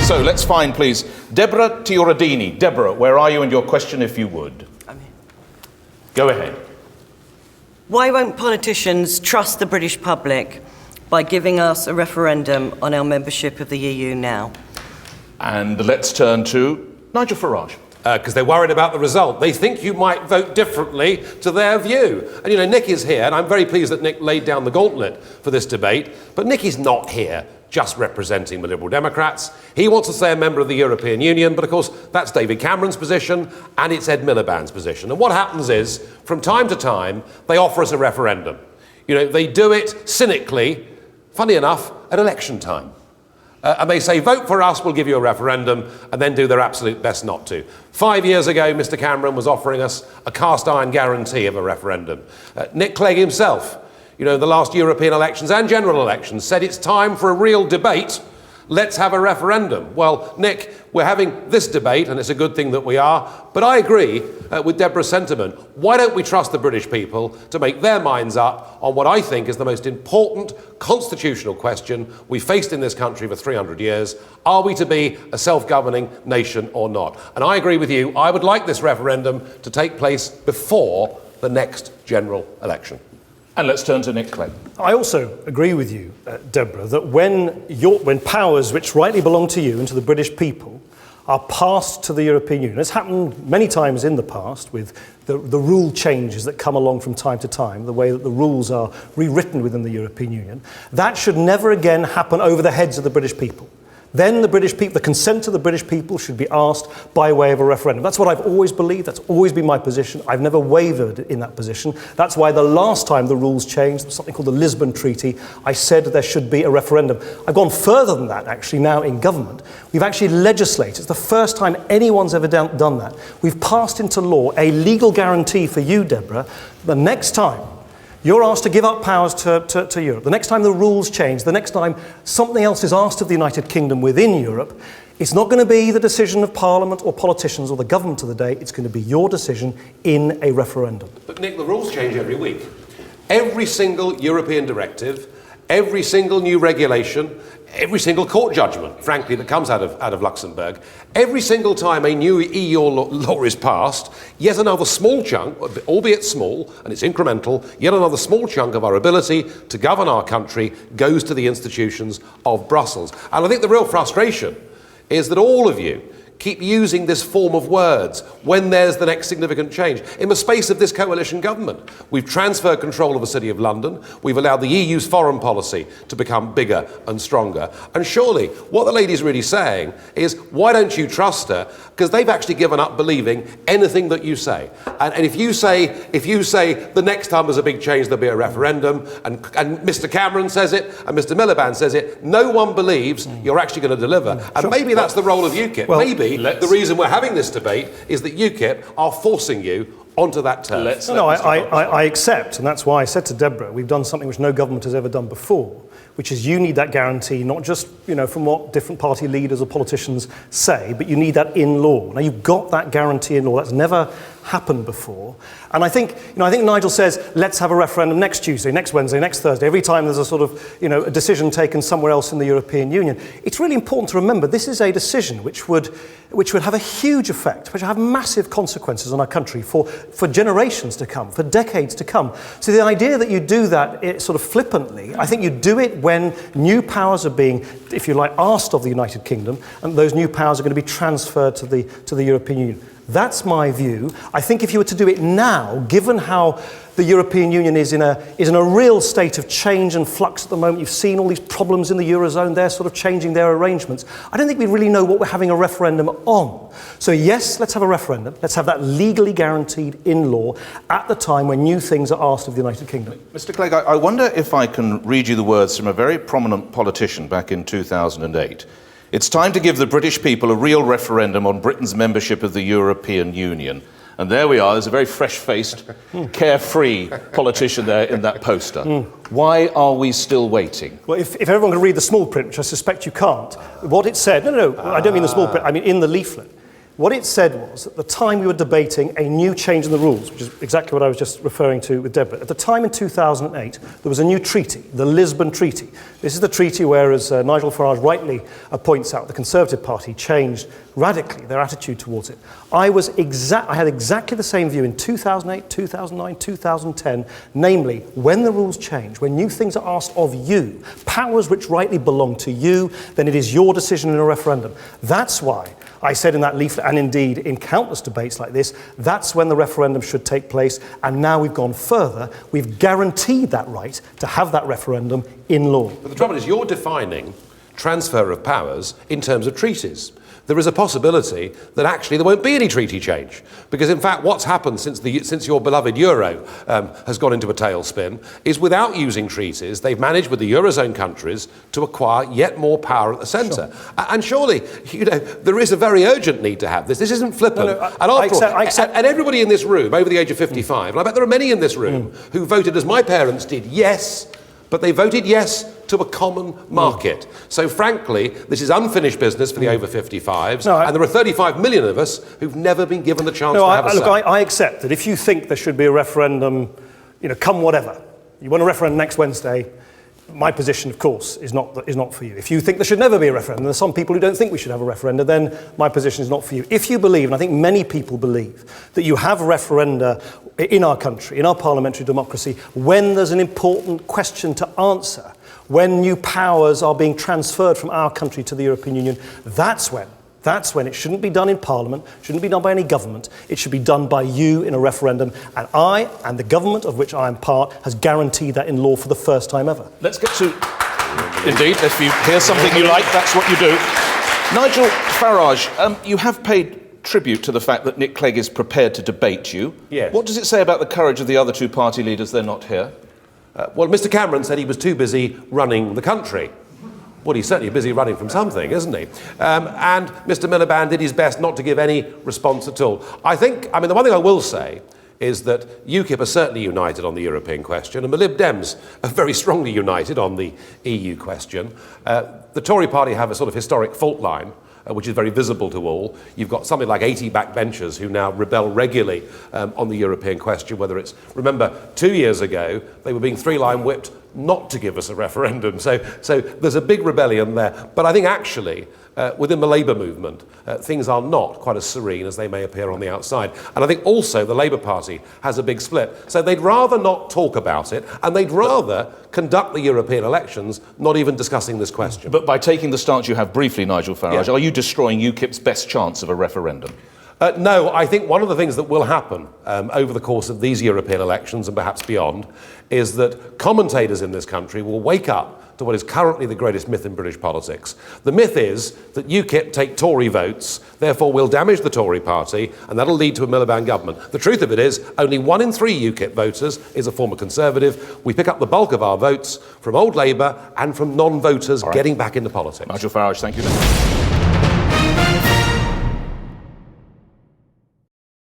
So let's find, please, Deborah Tioradini. Deborah, where are you, and your question, if you would? I'm here. Go ahead. Why won't politicians trust the British public by giving us a referendum on our membership of the EU now? And let's turn to Nigel Farage. Because they're worried about the result. They think you might vote differently to their view. And you know, Nick is here, and I'm very pleased that Nick laid down the gauntlet for this debate, but Nick is not here just representing the Liberal Democrats. He wants to stay a member of the European Union, but of course that's David Cameron's position and it's Ed Miliband's position. And what happens is, from time to time, they offer us a referendum. You know, they do it cynically, funny enough, at election time. And they say, vote for us, we'll give you a referendum, and then do their absolute best not to. 5 years ago, Mr Cameron was offering us a cast-iron guarantee of a referendum. Nick Clegg himself, you know, the last European elections and general elections, said it's time for a real debate. Let's have a referendum. Well, Nick, we're having this debate, and it's a good thing that we are, but I agree with Deborah's sentiment. Why don't we trust the British people to make their minds up on what I think is the most important constitutional question we faced in this country for 300 years? Are we to be a self-governing nation or not? And I agree with you. I would like this referendum to take place before the next general election. And let's turn to Nick Clegg. I also agree with you, Deborah, that when powers which rightly belong to you and to the British people are passed to the European Union, it's happened many times in the past with the rule changes that come along from time to time, the way that the rules are rewritten within the European Union, that should never again happen over the heads of the British people. Then the British people, the consent of the British people should be asked by way of a referendum. That's what I've always believed. That's always been my position. I've never wavered in that position. That's why the last time the rules changed, something called the Lisbon Treaty, I said there should be a referendum. I've gone further than that, actually, now in government. We've actually legislated. It's the first time anyone's ever done that. We've passed into law a legal guarantee for you, Deborah, the next time you're asked to give up powers to Europe, the next time the rules change, the next time something else is asked of the United Kingdom within Europe, it's not going to be the decision of Parliament or politicians or the government of the day. It's going to be your decision in a referendum. But Nick, the rules change every week. Every single European directive, every single new regulation, every single court judgment, frankly, that comes out of Luxembourg, every single time a new EU law is passed, yet another small chunk, albeit small, and it's incremental, yet another small chunk of our ability to govern our country goes to the institutions of Brussels. And I think the real frustration is that all of you keep using this form of words when there's the next significant change. In the space of this coalition government, we've transferred control of the City of London, we've allowed the EU's foreign policy to become bigger and stronger. And surely, what the lady's really saying is, why don't you trust her? Because they've actually given up believing anything that you say. And if you say the next time there's a big change there'll be a referendum, and Mr Cameron says it, and Mr Miliband says it, no one believes you're actually going to deliver. And Sure. maybe that's the role of UKIP. Well, maybe the reason we're having this debate is that UKIP are forcing you onto that turf. I accept, and that's why I said to Deborah, we've done something which no government has ever done before, which is you need that guarantee, not just from what different party leaders or politicians say, but you need that in law. Now you've got that guarantee in law. That's never happened before. And I think Nigel says, let's have a referendum next Tuesday, next Wednesday, next Thursday, every time there's a sort of, a decision taken somewhere else in the European Union. It's really important to remember this is a decision which would have a huge effect, which would have massive consequences on our country for generations to come, for decades to come. So the idea that you do that sort of flippantly, I think you do it when new powers are being, if you like, asked of the United Kingdom, and those new powers are going to be transferred to the European Union. That's my view. I think if you were to do it now, given how the European Union is in a real state of change and flux at the moment, you've seen all these problems in the Eurozone, they're sort of changing their arrangements. I don't think we really know what we're having a referendum on. So yes, let's have a referendum. Let's have that legally guaranteed in law at the time when new things are asked of the United Kingdom. Mr Clegg, I wonder if I can read you the words from a very prominent politician back in 2008. It's time to give the British people a real referendum on Britain's membership of the European Union. And there we are, there's a very fresh-faced, carefree politician there in that poster. Why are we still waiting? Well, if everyone can read the small print, which I suspect you can't, what it said, no, I don't mean the small print, I mean in the leaflet, What it said was, at the time we were debating a new change in the rules, which is exactly what I was just referring to with Deborah. At the time in 2008, there was a new treaty, the Lisbon Treaty. This is the treaty where, as Nigel Farage rightly points out, the Conservative Party changed radically their attitude towards it. I had exactly the same view in 2008, 2009, 2010, namely, when the rules change, when new things are asked of you, powers which rightly belong to you, then it is your decision in a referendum. That's why I said in that leaflet, and indeed in countless debates like this, that's when the referendum should take place, and now we've gone further. We've guaranteed that right to have that referendum in law. But the trouble is, you're defining transfer of powers in terms of treaties. There is a possibility that actually there won't be any treaty change. Because in fact, what's happened since your beloved euro has gone into a tailspin is without using treaties, they've managed with the Eurozone countries to acquire yet more power at the centre. Sure. And surely, there is a very urgent need to have this. This isn't flippant. I accept. And everybody in this room, over the age of 55, and I bet there are many in this room who voted as my parents did, yes, but they voted yes to a common market. So frankly, this is unfinished business for the over 55s, and there are 35 million of us who've never been given the chance to have a say. Look, I accept that if you think there should be a referendum, come whatever, you want a referendum next Wednesday, my position, of course, is not for you. If you think there should never be a referendum, there are some people who don't think we should have a referendum, then my position is not for you. If you believe, and I think many people believe, that you have referenda in our country, in our parliamentary democracy, when there's an important question to answer, when new powers are being transferred from our country to the European Union, that's when it shouldn't be done in Parliament, shouldn't be done by any government, it should be done by you in a referendum, and I, and the government of which I am part, has guaranteed that in law for the first time ever. Let's get to... Indeed, if you hear something you like, that's what you do. Nigel Farage, you have paid tribute to the fact that Nick Clegg is prepared to debate you. Yes. What does it say about the courage of the other two party leaders? They're not here. Well, Mr Cameron said he was too busy running the country. Well, he's certainly busy running from something, isn't he? And Mr Miliband did his best not to give any response at all. The one thing I will say is that UKIP are certainly united on the European question, and the Lib Dems are very strongly united on the EU question. The Tory party have a sort of historic fault line, which is very visible to all. You've got something like 80 backbenchers who now rebel regularly on the European question, whether it's, remember, 2 years ago, they were being three-line whipped not to give us a referendum. So there's a big rebellion there. But I think actually, within the Labour movement, things are not quite as serene as they may appear on the outside. And I think also the Labour Party has a big split. So they'd rather not talk about it, and they'd rather conduct the European elections, not even discussing this question. But by taking the stance you have briefly, Nigel Farage, are you destroying UKIP's best chance of a referendum? No, I think one of the things that will happen over the course of these European elections and perhaps beyond is that commentators in this country will wake up to what is currently the greatest myth in British politics. The myth is that UKIP take Tory votes, therefore will damage the Tory party, and that'll lead to a Miliband government. The truth of it is, only 1 in 3 UKIP voters is a former Conservative. We pick up the bulk of our votes from old Labour and from non-voters getting back into politics. Nigel Farage, thank you.